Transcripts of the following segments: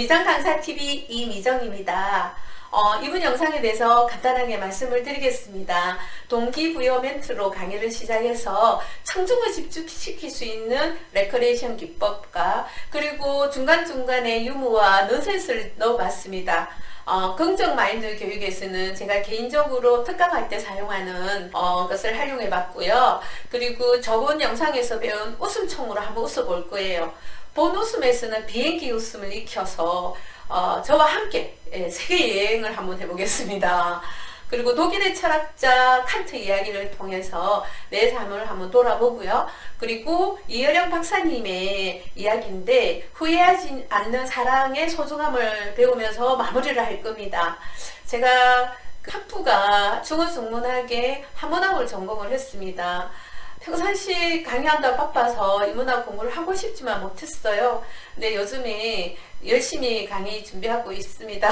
이미정 강사TV 이미정입니다. 이번 영상에 대해서 간단하게 말씀을 드리겠습니다. 동기부여 멘트로 강의를 시작해서 청중을 집중시킬 수 있는 레크레이션 기법과 그리고 중간중간에 유머와 넌센스를 넣어봤습니다. 긍정 마인드 교육에서는 제가 개인적으로 특강할 때 사용하는 것을 활용해 봤고요. 그리고 저번 영상에서 배운 웃음총으로 한번 웃어볼 거예요. 본 웃음에서는 비행기 웃음을 익혀서 저와 함께 세계 여행을 한번 해보겠습니다. 그리고 독일의 철학자 칸트 이야기를 통해서 내 삶을 한번 돌아보고요. 그리고 이혜령 박사님의 이야기인데 후회하지 않는 사랑의 소중함을 배우면서 마무리를 할 겁니다. 제가 학부가 중어중문학의 한문학을 전공을 했습니다. 평상시 강의한다고 바빠서 인문학 공부를 하고 싶지만 못했어요. 근데 요즘에 열심히 강의 준비하고 있습니다.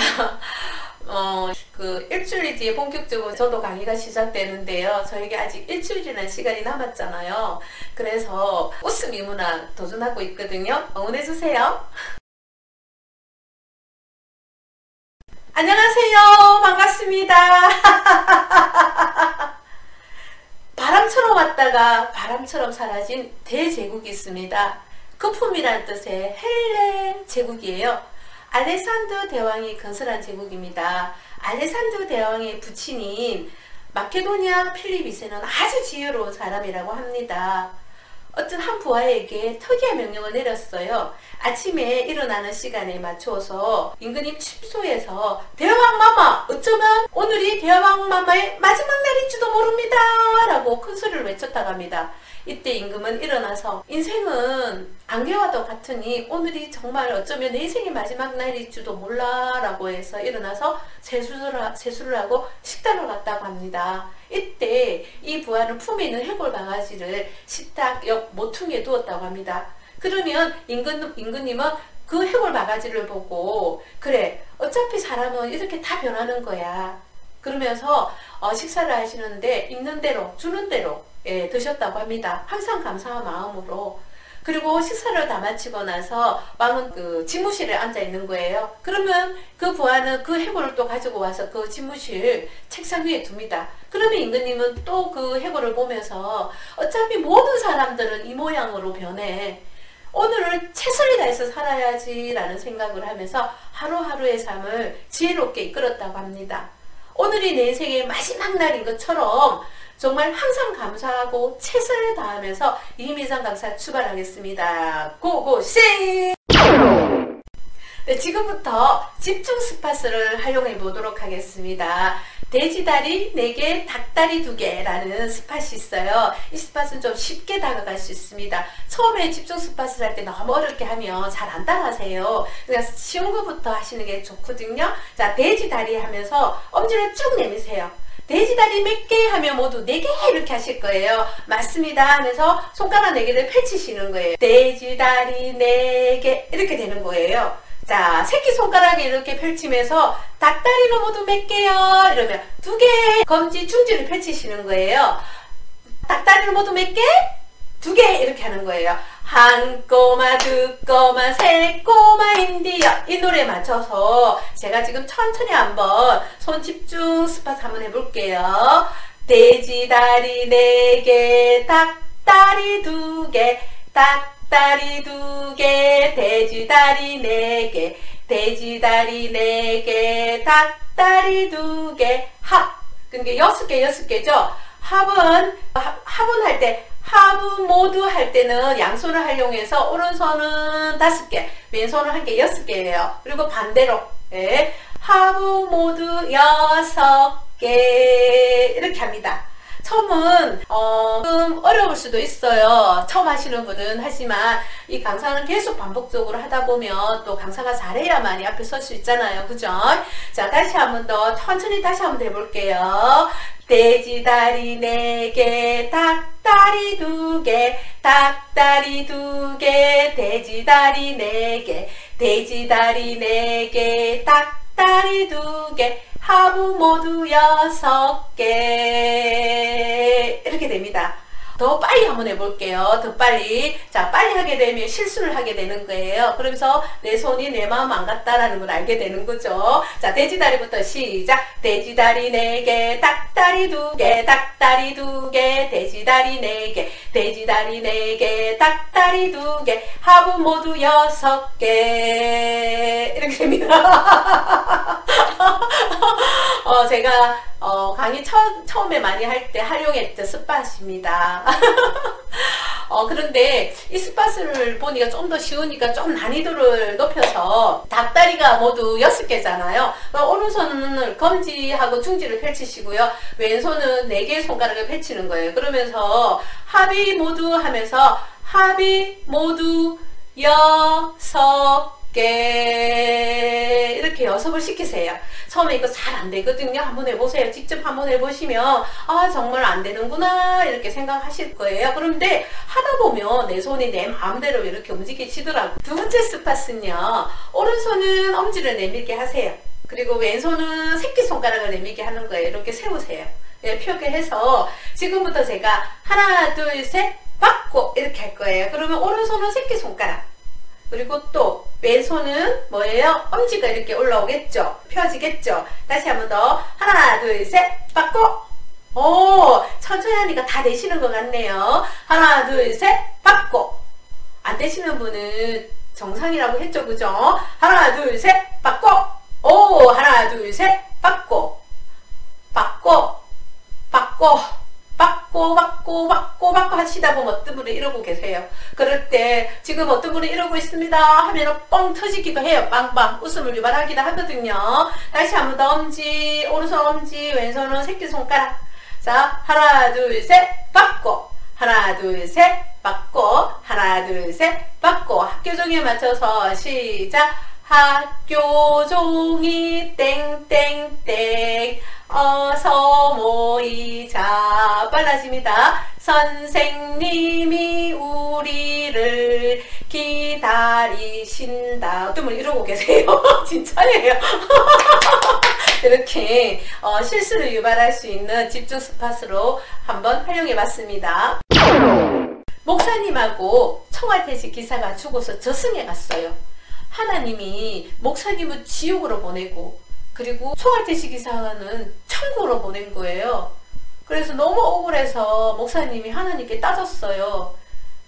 일주일 뒤에 본격적으로 저도 강의가 시작되는데요. 저에게 아직 일주일이라는 시간이 남았잖아요. 그래서 웃음 인문학 도전하고 있거든요. 응원해주세요. 안녕하세요. 반갑습니다. 바람처럼 왔다가 바람처럼 사라진 대제국이 있습니다. 거품이란 뜻의 헬레 제국이에요. 알렉산더 대왕이 건설한 제국입니다. 알렉산더 대왕의 부친인 마케도니아 필립 2세는 아주 지혜로운 사람이라고 합니다. 어떤 한 부하에게 특이한 명령을 내렸어요. 아침에 일어나는 시간에 맞춰서 임금님 침소에서 대왕마마, 어쩌면 오늘이 대왕마마의 마지막 날일지도 모릅니다 라고 큰 소리를 외쳤다고 합니다. 이때 임금은 일어나서 인생은 안개와도 같으니 오늘이 정말 어쩌면 내 인생의 마지막 날일지도 몰라 라고 해서 일어나서 세수를 하고 식당을 갔다고 합니다. 이때 이 부하는 품에 있는 해골 바가지를 식탁 옆 모퉁이에 두었다고 합니다. 그러면 임금님은 그 해골 바가지를 보고 그래 어차피 사람은 이렇게 다 변하는 거야 그러면서 식사를 하시는데 있는 대로 주는 대로 드셨다고 합니다. 항상 감사한 마음으로. 그리고 식사를 다 마치고 나서 왕은 그 집무실에 앉아 있는 거예요. 그러면 그 부하는 그 해골을 또 가지고 와서 그 집무실 책상 위에 둡니다. 그러면 임금님은 또 그 해골을 보면서 어차피 모든 사람들은 이 모양으로 변해. 오늘을 최선을 다해서 살아야지 라는 생각을 하면서 하루하루의 삶을 지혜롭게 이끌었다고 합니다. 오늘이 내 인생의 마지막 날인 것처럼 정말 항상 감사하고 최선을 다하면서 이미정 강사 출발하겠습니다. 고고싱! 네, 지금부터 집중 스팟을 활용해 보도록 하겠습니다. 돼지다리 4개, 닭다리 2개라는 스팟이 있어요. 이 스팟은 좀 쉽게 다가갈 수 있습니다. 처음에 집중 스팟을 할 때 너무 어렵게 하면 잘 안 따라하세요. 그러니까 쉬운 것부터 하시는 게 좋거든요. 자, 돼지다리 하면서 엄지를 쭉 내미세요. 돼지다리 몇 개 하면 모두 4개 이렇게 하실 거예요. 맞습니다 하면서 손가락 4개를 펼치시는 거예요. 돼지다리 4개 이렇게 되는 거예요. 자, 새끼손가락에 이렇게 펼치면서 닭다리로 모두 몇 개요? 이러면 2개, 검지, 중지를 펼치시는 거예요. 닭다리로 모두 몇 개? 2개 이렇게 하는 거예요. 한 꼬마, 2꼬마, 3꼬마인데요. 이 노래에 맞춰서 제가 지금 천천히 한번 손 집중 스팟 한번 해볼게요. 돼지다리 4개, 닭다리 2개, 닭다리 2개, 돼지다리 4개, 돼지다리 4개, 닭다리 2개, 합. 그러니까 6개죠? 합은 할 때, 합은 모두 할 때는 양손을 활용해서 오른손은 5개, 왼손은 한 개 6개예요. 그리고 반대로, 합은 모두 6개, 이렇게 합니다. 처음은 좀 어려울 수도 있어요. 처음 하시는 분은. 하지만 이 강사는 계속 반복적으로 하다 보면 또 강사가 잘해야만이 앞에 설 수 있잖아요. 그죠? 자, 다시 한 번 더 천천히 다시 한번 해볼게요. 돼지다리 4개, 닭다리 2개, 닭다리 2개, 돼지다리 4개, 돼지다리 4개, 닭다리 2개, 하부 모두 6개 이렇게 됩니다. 더 빨리 한번 해볼게요. 더 빨리. 자, 빨리 하게 되면 실수를 하게 되는 거예요. 그러면서 내 손이 내 마음 안 같다라는 걸 알게 되는 거죠. 자, 돼지다리부터 시작. 돼지다리 4개, 닭다리 2개, 닭다리 2개, 돼지다리 4개, 돼지다리 4개, 닭다리 2개, 합은 모두 6개. 이렇게 됩니다. 제가 강의 처음에 많이 할 때 활용했던 스팟입니다. 그런데 이 스팟을 보니까 좀 더 쉬우니까 좀 난이도를 높여서 닭다리가 모두 6개잖아요. 오른손을 검지하고 중지를 펼치시고요. 왼손은 4개의 손가락을 펼치는 거예요. 그러면서 합이 모두 하면서 합이 모두 6개 이렇게 연습을 시키세요. 처음에 이거 잘 안 되거든요. 한번 해보세요. 직접 한번 해보시면 아 정말 안 되는구나 이렇게 생각하실 거예요. 그런데 하다 보면 내 손이 내 마음대로 이렇게 움직이시더라고요. 두 번째 스팟은요. 오른손은 엄지를 내밀게 하세요. 그리고 왼손은 새끼손가락을 내밀게 하는 거예요. 이렇게 세우세요. 네, 표기해서 지금부터 제가 하나 둘 셋 받고 이렇게 할 거예요. 그러면 오른손은 새끼손가락 그리고 또 왼손은 뭐예요? 엄지가 이렇게 올라오겠죠? 펴지겠죠? 다시 한 번 더 하나 둘 셋 받고 오 천천히 하니까 다 되시는 것 같네요. 하나 둘 셋 받고 안 되시는 분은 정상이라고 했죠 그죠? 하나 둘 셋 받고 오 하나 둘 셋 받고 받고 받고 받고 하시다 보면 어떤 분은 이러고 계세요. 그럴 때 지금 어떤 분은 이러고 있습니다 하면 뻥 터지기도 해요. 빵빵 웃음을 유발하기도 하거든요. 다시 한 번 더 엄지 오른손 엄지 왼손은 새끼손가락 자 하나 둘 셋 받고 하나 둘 셋 받고 하나 둘 셋 받고 학교 종이에 맞춰서 시작 학교 종이 땡땡땡 어서 모이자 빨라집니다. 선생님이 우리를 기다리신다. 어떤 분 이러고 계세요? 진짜예요. 이렇게 실수를 유발할 수 있는 집중 스팟으로 한번 활용해 봤습니다. 목사님하고 청알퇴직 기사가 죽어서 저승에 갔어요. 하나님이 목사님을 지옥으로 보내고 그리고 청알퇴직 기사는 천국으로 보낸 거예요. 그래서 너무 억울해서 목사님이 하나님께 따졌어요.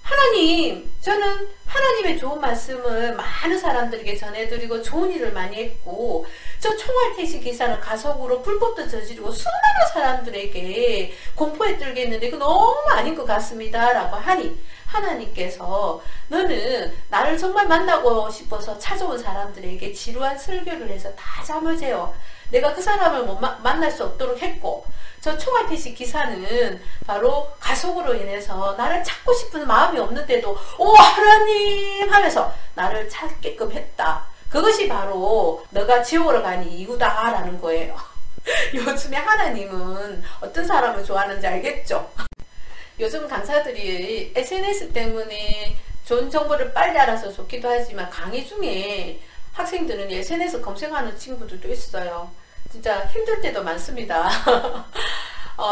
하나님, 저는 하나님의 좋은 말씀을 많은 사람들에게 전해드리고 좋은 일을 많이 했고 저 총알퇴직 기사는 가석으로 불법도 저지르고 수많은 사람들에게 공포에 떨겠는데 이거 너무 아닌 것 같습니다 라고 하니 하나님께서 너는 나를 정말 만나고 싶어서 찾아온 사람들에게 지루한 설교를 해서 다 잠을 재워 내가 그 사람을 만날 수 없도록 했고 저 총알퇴직 기사는 바로 가속으로 인해서 나를 찾고 싶은 마음이 없는데도 오 하나님 하면서 나를 찾게끔 했다. 그것이 바로 너가 지옥으로 간 이유다 라는 거예요. 요즘에 하나님은 어떤 사람을 좋아하는지 알겠죠? 요즘 강사들이 SNS 때문에 좋은 정보를 빨리 알아서 좋기도 하지만 강의 중에 학생들은 SNS 검색하는 친구들도 있어요. 진짜 힘들 때도 많습니다.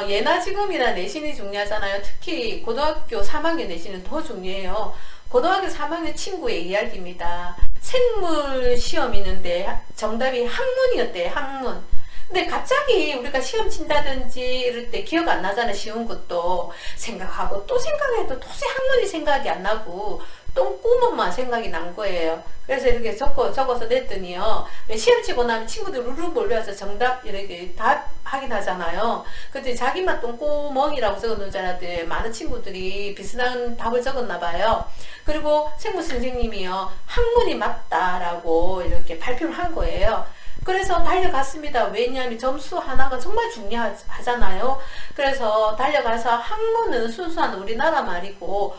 예나 지금이나 내신이 중요하잖아요. 특히 고등학교 3학년 내신은 더 중요해요. 고등학교 3학년 친구의 이야기입니다. 생물 시험 있는데 정답이 학문이었대요. 학문. 근데 갑자기 우리가 시험 친다든지 이럴 때 기억 안 나잖아. 쉬운 것도 생각하고 또 생각해도 도저히 학문이 생각이 안 나고 똥구멍만 생각이 난 거예요. 그래서 이렇게 적어서 냈더니요. 시험 치고 나면 친구들 루루 몰려와서 정답 이렇게 답 확인하잖아요. 근데 자기만 똥구멍이라고 적어놓은 줄 알았더니 많은 친구들이 비슷한 답을 적었나 봐요. 그리고 생물 선생님이요. 학문이 맞다라고 이렇게 발표를 한 거예요. 그래서 달려갔습니다. 왜냐하면 점수 하나가 정말 중요하잖아요. 그래서 달려가서 학문은 순수한 우리나라 말이고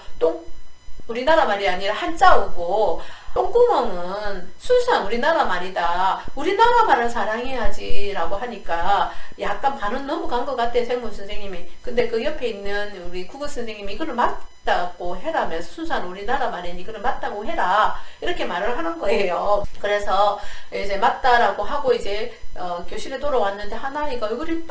우리나라 말이 아니라 한자어고 똥구멍은 순수한 우리나라 말이다. 우리나라 말을 사랑해야지 라고 하니까 약간 반은 넘어간 것 같아요. 생물 선생님이. 근데 그 옆에 있는 우리 국어 선생님이 이거를 맞다고 해라면서 순수한 우리나라 말에 이거는 맞다고 해라 이렇게 말을 하는 거예요. 그래서 이제 맞다라고 하고 이제 교실에 돌아왔는데 하나이가 얼굴이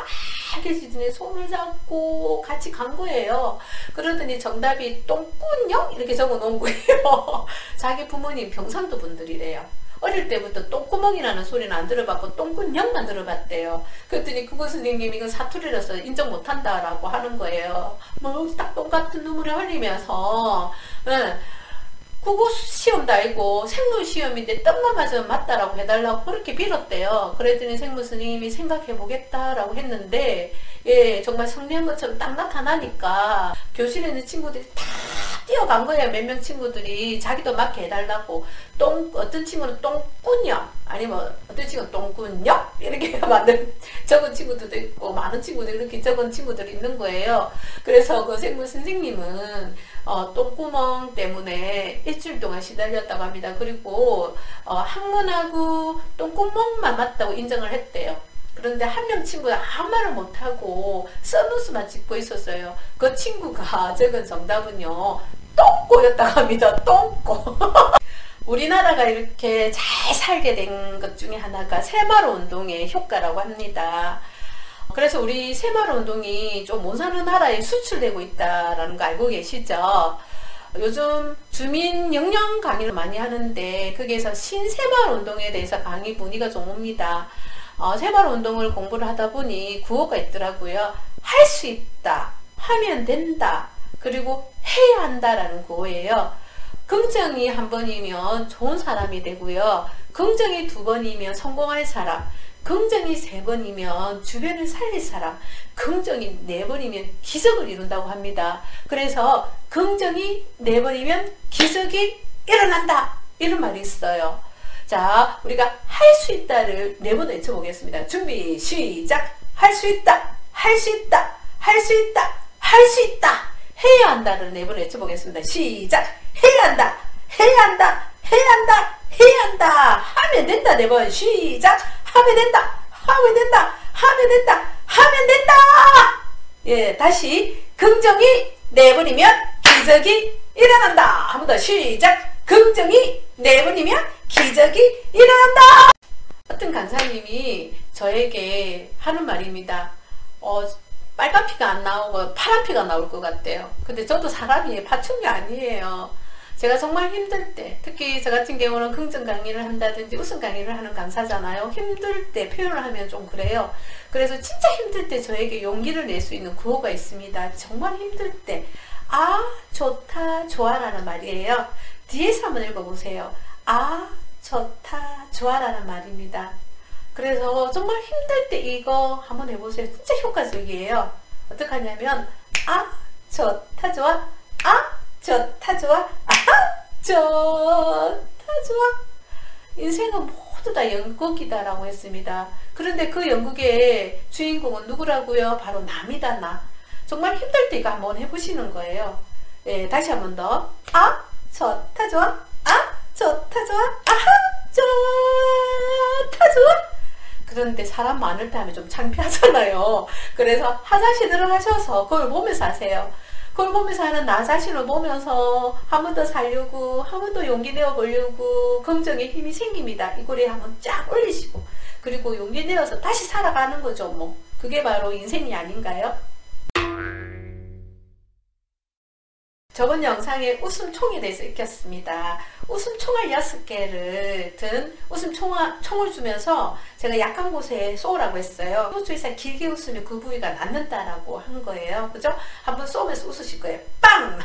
빨개지더니 손을 잡고 같이 간 거예요. 그러더니 정답이 똥꾼형 이렇게 적어 놓은 거예요. 자기 부모님 경상도 분들이래요. 어릴 때부터 똥구멍이라는 소리는 안 들어봤고 똥꾼형만 들어봤대요. 그랬더니 국어 선생님이 이건 사투리라서 인정 못한다라고 하는 거예요. 뭐 딱 똥같은 눈물을 흘리면서 국어 시험도 아니고 생물 시험인데 떡만 맞으면 맞다라고 해달라고 그렇게 빌었대요. 그랬더니 생물 선생님이 생각해 보겠다라고 했는데 예 정말 성리한 것처럼 딱 나타나니까 교실에 있는 친구들이 다 뛰어간 거예요. 몇 명 친구들이 자기도 맞게 해달라고. 어떤 친구는 똥꾼형 아니면 어떤 친구는 똥꾼형 이렇게 만든 적은 친구들도 있고 많은 친구들이 이렇게 적은 친구들이 있는 거예요. 그래서 그 생물 선생님은 똥구멍 때문에 일주일 동안 시달렸다고 합니다. 그리고 학문하고 똥구멍만 맞다고 인정을 했대요. 그런데 한 명 친구가 아무 말을 못하고 써누스만 찍고 있었어요. 그 친구가 적은 정답은요 똥꼬였다고 합니다. 똥꼬. 우리나라가 이렇게 잘 살게 된 것 중에 하나가 새마을 운동의 효과라고 합니다. 그래서 우리 새마을 운동이 좀 못 사는 나라에 수출되고 있다는 거 알고 계시죠? 요즘 주민 역량 강의를 많이 하는데 거기에서 신새마을 운동에 대해서 강의 문의가 좀 옵니다. 새마을 운동을 공부를 하다 보니 구호가 있더라고요. 할 수 있다, 하면 된다, 그리고 해야 한다라는 구호예요. 긍정이 한 번이면 좋은 사람이 되고요. 긍정이 두 번이면 성공할 사람, 긍정이 세 번이면 주변을 살릴 사람, 긍정이 네 번이면 기적을 이룬다고 합니다. 그래서 긍정이 네 번이면 기적이 일어난다 이런 말이 있어요. 자, 우리가 할 수 있다를 네 번 외쳐보겠습니다. 준비 시작. 할 수 있다, 할 수 있다, 할 수 있다, 할 수 있다. 해야 한다를 네 번 외쳐보겠습니다. 시작. 해야 한다, 해야 한다, 해야 한다, 해야 한다. 하면 된다. 네 번 시작. 하면 된다, 하면 된다, 하면 된다, 하면 된다. 예, 다시 긍정이 네 번이면 기적이 일어난다. 한 번 더 시작. 긍정이 네 번이면 기적이 일어난다. 어떤 강사님이 저에게 하는 말입니다. 빨간 피가 안 나오고 파란 피가 나올 것 같대요. 근데 저도 사람이 파충류 아니에요. 제가 정말 힘들 때, 특히 저 같은 경우는 긍정 강의를 한다든지 웃음 강의를 하는 강사잖아요. 힘들 때 표현을 하면 좀 그래요. 그래서 진짜 힘들 때 저에게 용기를 낼 수 있는 구호가 있습니다. 정말 힘들 때 아 좋다 좋아라는 말이에요. 뒤에서 한번 읽어보세요. 아 좋다 좋아라는 말입니다. 그래서 정말 힘들 때 이거 한번 해보세요. 진짜 효과적이에요. 어떻게 하냐면 아 좋다 좋아, 아 좋다 좋아, 아하 좋다 좋아. 인생은 모두 다 연극이다라고 했습니다. 그런데 그 연극의 주인공은 누구라고요? 바로 남이다. 나. 정말 힘들 때 이거 한번 해보시는 거예요. 예, 다시 한번 더. 아 좋다 좋아, 아 좋다 좋아, 아하 좋다 좋아. 그런데 사람 많을 때 하면 좀 창피하잖아요. 그래서 화장실 들어가셔서 그걸 보면서 하세요. 그걸 보면서 하는 나 자신을 보면서 한 번 더 살려고, 한 번 더 용기 내어 보려고 긍정의 힘이 생깁니다. 이 꼬리에 한번 쫙 올리시고, 그리고 용기 내어서 다시 살아가는 거죠. 뭐 그게 바로 인생이 아닌가요? 저번 영상에 웃음총에 대해서 익혔습니다. 웃음총알 6개를 든 웃음총을 주면서 제가 약한 곳에 쏘라고 했어요. 호주에서 길게 웃으면 그 부위가 낫는다라고 한 거예요. 그죠? 한번 쏘면서 웃으실 거예요. 빵!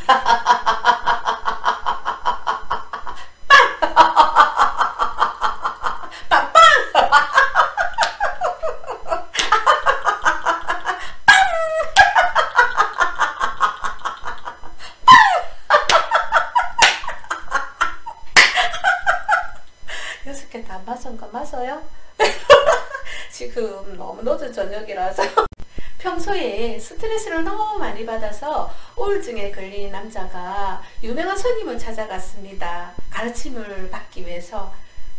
맞아요? 지금 너무 늦은 저녁이라서 평소에 스트레스를 너무 많이 받아서 우울증에 걸린 남자가 유명한 스님을 찾아갔습니다. 가르침을 받기 위해서.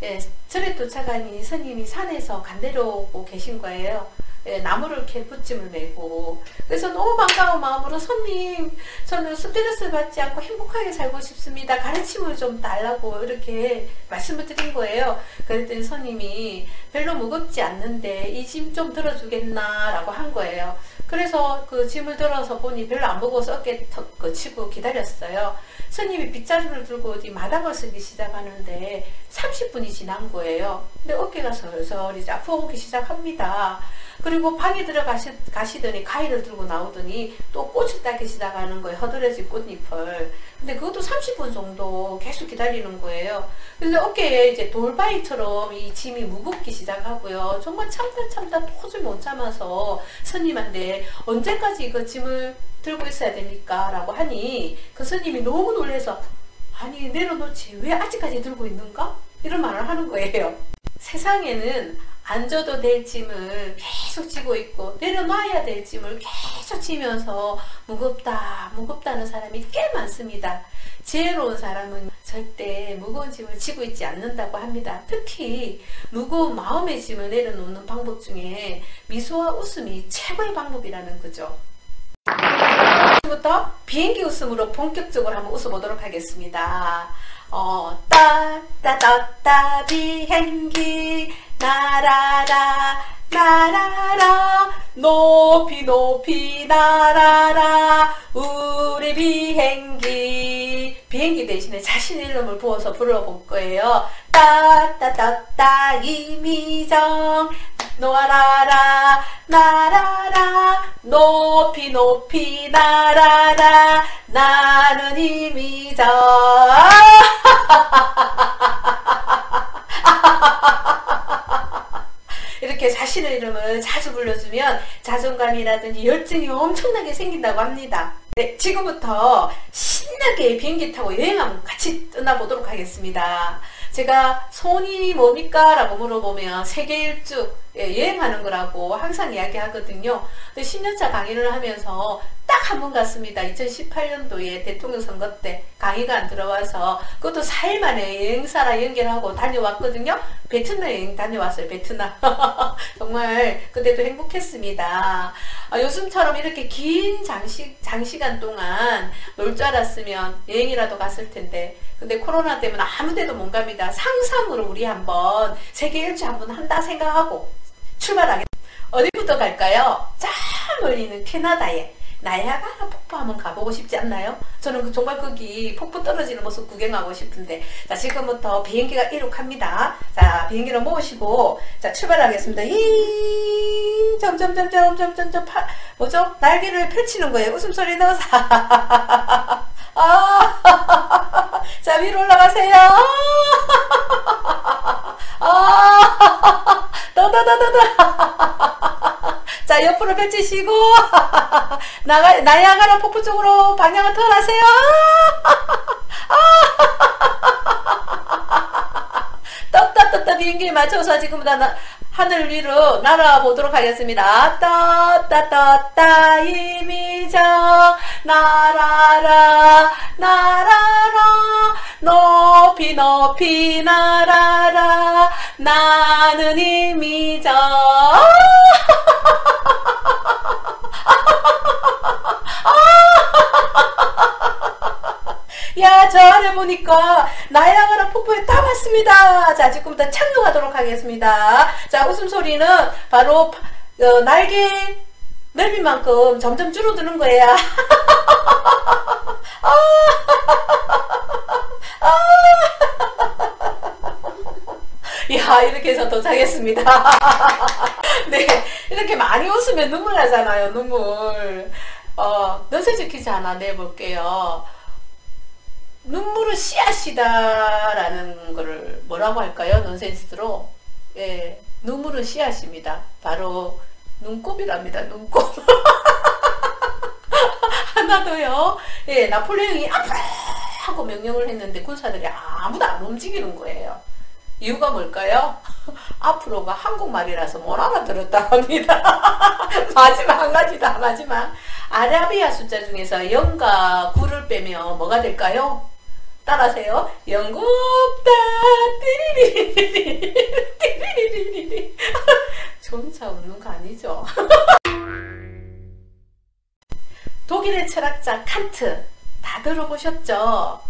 예, 절에 도착하니 스님이 산에서 간 내려오고 계신 거예요. 예, 나무를 이렇게 붙임을 메고. 그래서 너무 반가운 마음으로 손님, 저는 스트레스 받지 않고 행복하게 살고 싶습니다. 가르침을 좀 달라고 이렇게 말씀을 드린 거예요. 그랬더니 손님이 별로 무겁지 않는데 이 짐 좀 들어주겠나 라고 한 거예요. 그래서 그 짐을 들어서 보니 별로 안 무거워서 어깨 턱 치고 기다렸어요. 스님이 빗자루를 들고 어디 마당을 쓰기 시작하는데 30분이 지난 거예요. 근데 어깨가 설설 이제 아프기 시작합니다. 그리고 방에 들어가시더니 가위를 들고 나오더니 또 꽃을 따기 시작하는 거예요. 허드레진 꽃잎을. 근데 그것도 30분 정도 계속 기다리는 거예요. 근데 어깨에 이제 돌바위처럼 이 짐이 무겁기 시작하고요. 정말 참다 도저히 못 참아서 스님한테 언제까지 이거 짐을 들고 있어야 됩니까? 라고 하니 그 스님이 너무 놀라서 아니 내려놓지 왜 아직까지 들고 있는가? 이런 말을 하는 거예요. 세상에는 안 져도 될 짐을 계속 지고 있고 내려놔야 될 짐을 계속 지면서 무겁다는 사람이 꽤 많습니다. 지혜로운 사람은 절대 무거운 짐을 지고 있지 않는다고 합니다. 특히 무거운 마음의 짐을 내려놓는 방법 중에 미소와 웃음이 최고의 방법이라는 거죠. 지금부터 비행기 웃음으로 본격적으로 한번 웃어보도록 하겠습니다. 따따따따 비행기 날아라 날아라 높이 높이 날아라 우리 비행기 대신에 자신의 이름을 부어서 불러볼 거예요. 따따따따 이미정 날아라 날아라 높이 높이 날아라 나는 이미정 이렇게 자신의 이름을 자주 불러주면 자존감이라든지 열정이 엄청나게 생긴다고 합니다. 네, 지금부터 신나게 비행기 타고 여행 한번 같이 떠나보도록 하겠습니다. 제가 소원이 뭡니까? 라고 물어보면 세계 일주 여행하는 거라고 항상 이야기하거든요. 10년차 강의를 하면서 딱 한 번 갔습니다. 2018년도에 대통령 선거 때 강의가 안 들어와서 그것도 4일 만에 여행사랑 연결하고 다녀왔거든요. 베트남 여행 다녀왔어요. 베트남. 정말 그때도 행복했습니다. 요즘처럼 이렇게 긴 장시간 동안 놀 줄 알았으면 여행이라도 갔을 텐데 근데 코로나 때문에 아무 데도 못 갑니다. 상상으로 우리 한번 세계 일주 한번 한다 생각하고 출발하겠습니다. 어디부터 갈까요? 저 멀리 있는 캐나다에 나이아가라 폭포 한번 가보고 싶지 않나요? 저는 정말 거기 폭포 떨어지는 모습 구경하고 싶은데 자 지금부터 비행기가 이륙합니다. 자 비행기를 모시고 자 출발하겠습니다. 점점점점점점점 뭐죠? 날개를 펼치는 거예요. 웃음소리 넣어서 자 위로 올라가세요. 자 옆으로 펼치시고 나이아가라 폭포 쪽으로 방향을 턴하세요. 떴다 비행기에 맞춰서 지금부터 하늘 위로 날아보도록 하겠습니다. 떴다 이미정 날아라 날아라 높이 높이 날아라 나는 이미정 야, 저 아래 보니까 나이아가라 폭포에 다 왔습니다. 자, 지금부터 착륙하도록 하겠습니다. 자, 웃음소리는 바로 날개 넓이만큼 점점 줄어드는 거예요. 야, 이렇게 해서 도착했습니다. 네, 이렇게 많이 웃으면 눈물 나잖아요, 눈물. 넌센스 퀴즈 하나 내볼게요. 눈물은 씨앗이다라는 거를 뭐라고 할까요? 넌센스로. 예, 눈물은 씨앗입니다. 바로 눈곱이랍니다. 눈곱. 하나 더요. 예, 나폴레옹이 하고 명령을 했는데 군사들이 아무도 안 움직이는 거예요. 이유가 뭘까요? 앞으로가 한국말이라서 못 알아들었다 합니다. 마지막 한 가지다. 마지막 아라비아 숫자 중에서 0과 9를 빼면 뭐가 될까요? 따라하세요. 영국다 띠리리리리 띠리리리리. 저 혼자 웃는 거 아니죠? 독일의 철학자 칸트 다 들어보셨죠?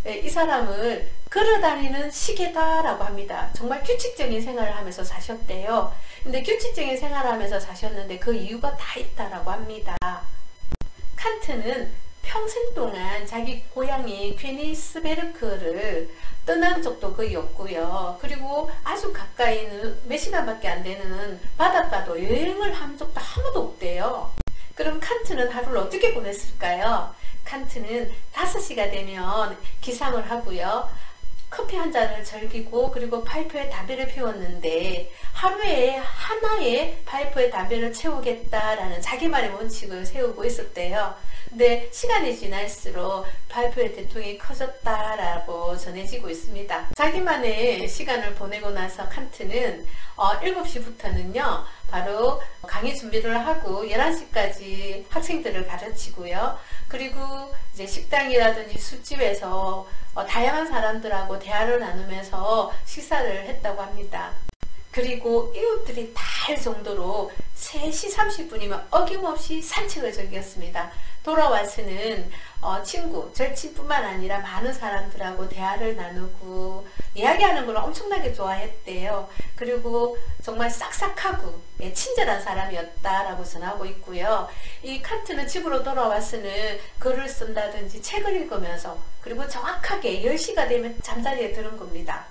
네, 이 사람을 걸어다니는 시계다라고 합니다. 정말 규칙적인 생활을 하면서 사셨대요. 근데 규칙적인 생활을 하면서 사셨는데 그 이유가 다 있다라고 합니다. 칸트는 평생 동안 자기 고향인 퀘니스베르크를 떠난 적도 거의 없고요. 그리고 아주 가까이 있는 몇 시간밖에 안 되는 바닷가도 여행을 한 적도 한 번도 없대요. 그럼 칸트는 하루를 어떻게 보냈을까요? 칸트는 5시가 되면 기상을 하고요. 커피 한 잔을 즐기고 그리고 파이프에 담배를 피웠는데 하루에 하나의 파이프에 담배를 채우겠다라는 자기만의 원칙을 세우고 있었대요. 근데 시간이 지날수록 파이프의 대통이 커졌다라고 전해지고 있습니다. 자기만의 시간을 보내고 나서 칸트는 7시부터는요 바로 강의 준비를 하고 11시까지 학생들을 가르치고요. 그리고 이제 식당이라든지 술집에서 다양한 사람들하고 대화를 나누면서 식사를 했다고 합니다. 그리고 이웃들이 다 할 정도로 3시 30분이면 어김없이 산책을 즐겼습니다. 돌아와서는 친구, 절친뿐만 아니라 많은 사람들하고 대화를 나누고 이야기하는 걸 엄청나게 좋아했대요. 그리고 정말 싹싹하고 친절한 사람이었다라고 전하고 있고요. 이 칸트는 집으로 돌아와서는 글을 쓴다든지 책을 읽으면서 그리고 정확하게 10시가 되면 잠자리에 드는 겁니다.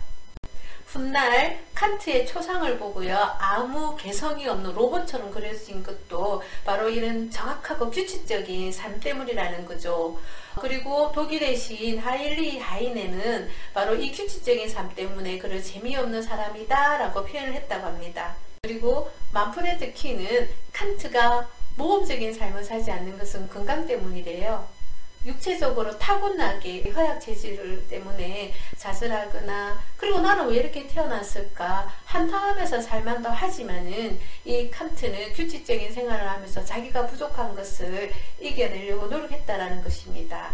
훗날 칸트의 초상을 보고요. 아무 개성이 없는 로봇처럼 그려진 것도 바로 이런 정확하고 규칙적인 삶 때문이라는 거죠. 그리고 독일의 시인 하일리 하이네는 바로 이 규칙적인 삶 때문에 그를 재미없는 사람이다 라고 표현을 했다고 합니다. 그리고 만프레드 키는 칸트가 모험적인 삶을 살지 않는 것은 건강 때문이래요. 육체적으로 타고나게 허약 체질 때문에 자살하거나 그리고 나는 왜 이렇게 태어났을까 한탄하면서 살만도 하지만은 이 칸트는 규칙적인 생활을 하면서 자기가 부족한 것을 이겨내려고 노력했다라는 것입니다.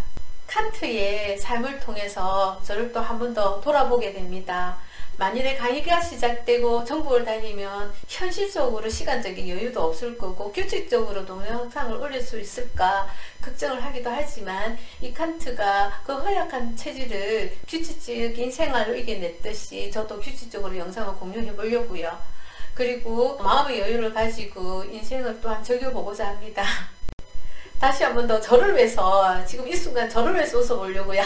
칸트의 삶을 통해서 저를 또 한 번 더 돌아보게 됩니다. 만일에 강의가 시작되고 전국을 다니면 현실적으로 시간적인 여유도 없을 거고 규칙적으로 동영상을 올릴 수 있을까 걱정을 하기도 하지만 이 칸트가 그 허약한 체질을 규칙적인 생활로 이겨냈듯이 저도 규칙적으로 영상을 공유해 보려고요. 그리고 마음의 여유를 가지고 인생을 또한 즐겨보고자 합니다. 다시 한 번 더 저를 위해서 지금 이 순간 저를 위해서 웃어보려고요.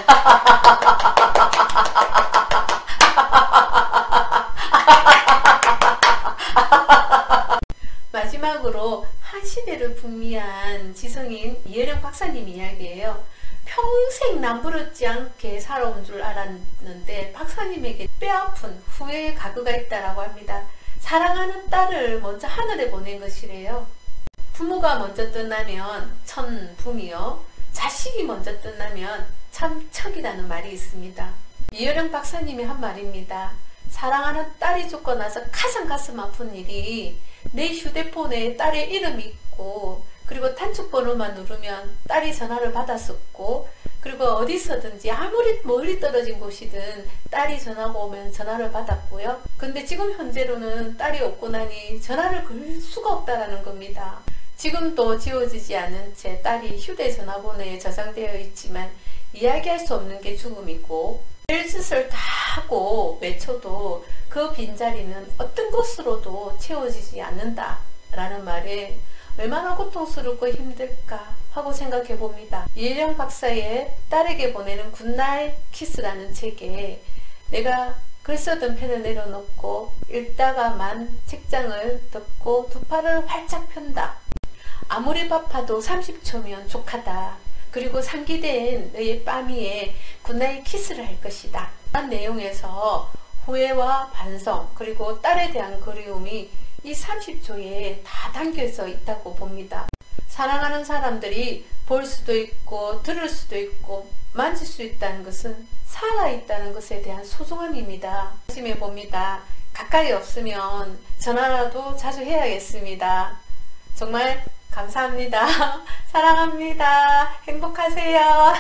마지막으로 한 시대를 풍미한 지성인 이혜령 박사님 이야기예요. 평생 남부럽지 않게 살아온 줄 알았는데 박사님에게 뼈아픈 후회의 가구가 있다라고 합니다. 사랑하는 딸을 먼저 하늘에 보낸 것이래요. 부모가 먼저 떠나면 천붕이요. 자식이 먼저 떠나면 천척이라는 말이 있습니다. 이혜령 박사님이 한 말입니다. 사랑하는 딸이 죽고 나서 가장 가슴 아픈 일이 내 휴대폰에 딸의 이름이 있고 그리고 단축번호만 누르면 딸이 전화를 받았었고 그리고 어디서든지 아무리 멀리 떨어진 곳이든 딸이 전화가 오면 전화를 받았고요. 근데 지금 현재로는 딸이 없고 나니 전화를 걸 수가 없다라는 겁니다. 지금도 지워지지 않은 채 딸이 휴대전화번호에 저장되어 있지만 이야기할 수 없는 게 죽음이고 별짓을 다 하고 외쳐도 그 빈자리는 어떤 것으로도 채워지지 않는다 라는 말에 얼마나 고통스럽고 힘들까 하고 생각해 봅니다. 이혜령 박사의 딸에게 보내는 굿나잇 키스라는 책에 내가 글 쓰던 펜을 내려놓고 읽다가만 책장을 덮고 두 팔을 활짝 편다. 아무리 바빠도 30초면 족하다. 그리고 상기된 너의 빠미에 굿나잇 키스를 할 것이다. 이런 내용에서 후회와 반성 그리고 딸에 대한 그리움이 이 30초에 다 담겨져 있다고 봅니다. 사랑하는 사람들이 볼 수도 있고 들을 수도 있고 만질 수 있다는 것은 살아있다는 것에 대한 소중함입니다. 말씀해 봅니다. 가까이 없으면 전화라도 자주 해야겠습니다. 정말 감사합니다. 사랑합니다. 행복하세요.